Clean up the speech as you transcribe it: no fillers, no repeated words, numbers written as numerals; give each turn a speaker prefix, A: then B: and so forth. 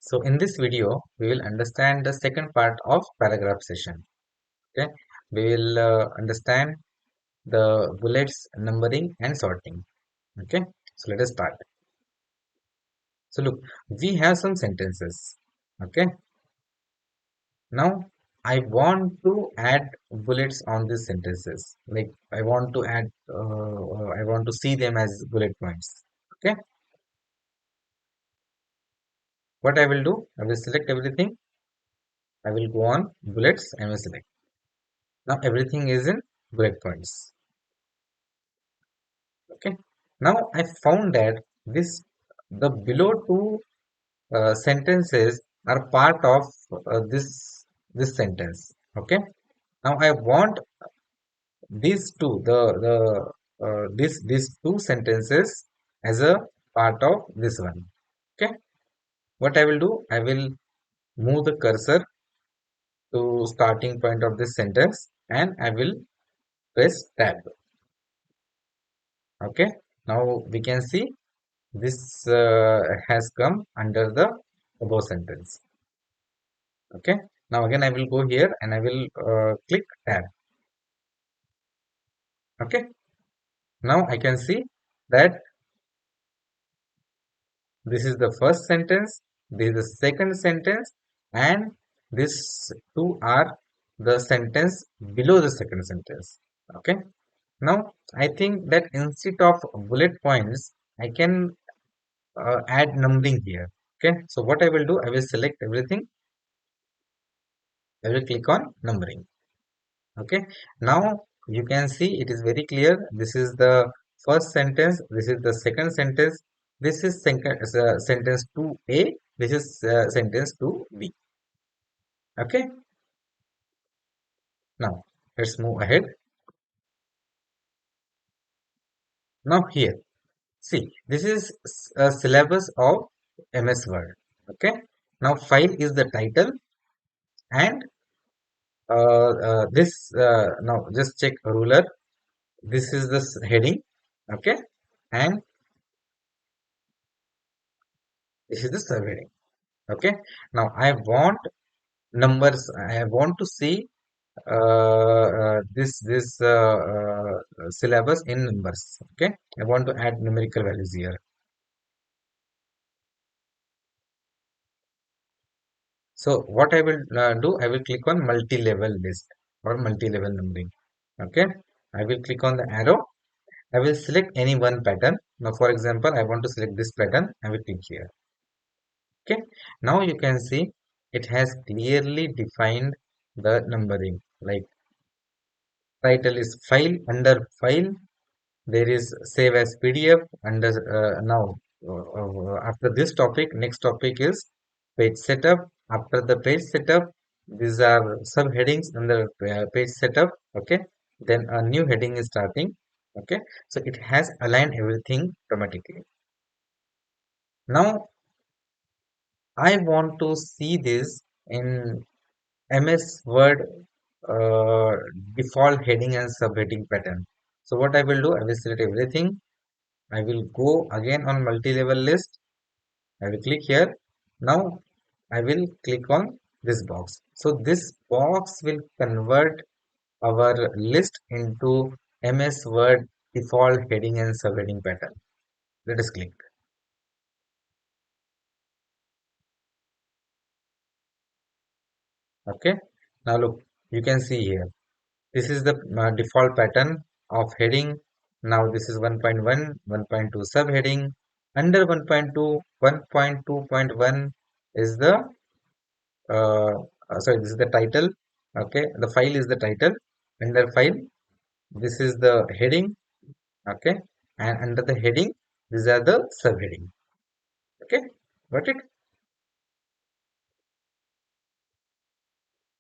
A: So in this video, we will understand the second part of paragraph session. Okay, we will understand the bullets, numbering, and sorting. Okay, so let us start. So look, we have some sentences. Okay, now I want to add bullets on these sentences. Like I want to add, I want to see them as bullet points. Okay, what I will do, I will select everything. I will go on bullets and will select. Now everything is in bullet points. Okay, now I found that this the below two sentences are part of this sentence. Okay, now I want these two these two sentences as a part of this one. Okay, what I will do, I will move the cursor to starting point of this sentence and I will press tab. Okay, now we can see this has come under the above sentence. Okay, now again I will go here and I will click tab. Okay, now I can see that this is the first sentence, this is the second sentence, and these two are the sentence below the second sentence. Okay, now I think that instead of bullet points I can add numbering here. Okay, so what I will do, I will select everything, I will click on numbering. Okay, now you can see it is very clear. This is the first sentence, this is the second sentence, this is sentence 2a, this is sentence 2b. Okay, now let's move ahead. Now here, see, this is a syllabus of MS Word. Okay, now file is the title, and this now just check ruler, this is the heading. Okay, and this is the subheading. Okay, now I want numbers, I want to see this syllabus in numbers. Okay, I want to add numerical values here. So what I will do, I will click on multi-level list or multi-level numbering. Okay, I will click on the arrow, I will select any one pattern. Now for example, I want to select this pattern, I will click here. Okay, now you can see it has clearly defined the numbering. Like title is file, under file there is save as PDF. Under now after this topic, next topic is page setup. After the page setup, these are subheadings under page setup. Okay, then a new heading is starting. Okay, so it has aligned everything automatically. Now I want to see this in MS Word uh, default heading and subheading pattern. So what I will do, I will select everything, I will go again on multi-level list, I will click here. Now I will click on this box. So this box will convert our list into MS Word default heading and subheading pattern. Let us click. Okay, now look, you can see here, this is the default pattern of heading. Now this is 1.1, 1.2 subheading. Under 1.2, 1.2.1 is the sorry, this is the title. Okay, the file is the title. Under file, this is the heading. Okay, and under the heading, these are the subheading. Okay, got it?